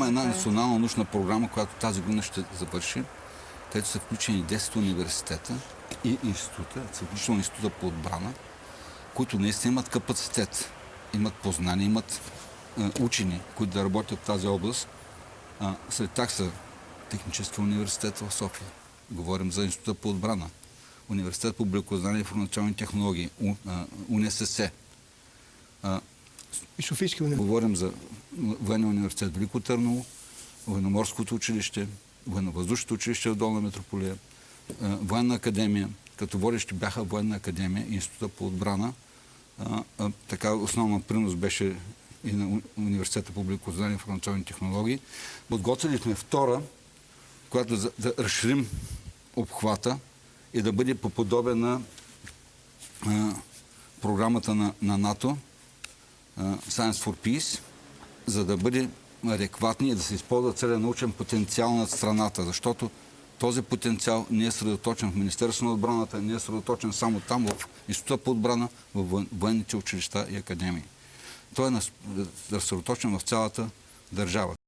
Има една национална научна програма, която тази година ще завърши, където са включени 10 университета и института, включително института по отбрана, които наистина имат капацитет, имат познание, имат учени, които да работят в тази област. Сред тях са Технически университет в София. Говорим за института по отбрана. Университет по библиокознание и информационни технологии. УНСС. И Софийски университет. Говорим за Военния университет Велико Търново, Военноморското училище, Военновъздушното училище в Долна Митрополия, Военна академия. Като водещи бяха Военна академия и Института по отбрана. Така основна принос беше и на Университета по библиокознание и информационни технологии. Подготвили сме втора, която да разширим обхвата и да бъде по подобие на програмата на НАТО Science for Peace, за да бъде адекватни и да се използва целият научен потенциал на страната, защото този потенциал не е средоточен в Министерството на отбраната, не е средоточен само там, в Института по отбрана, в военните училища и академии. Той е разсредоточен в цялата държава.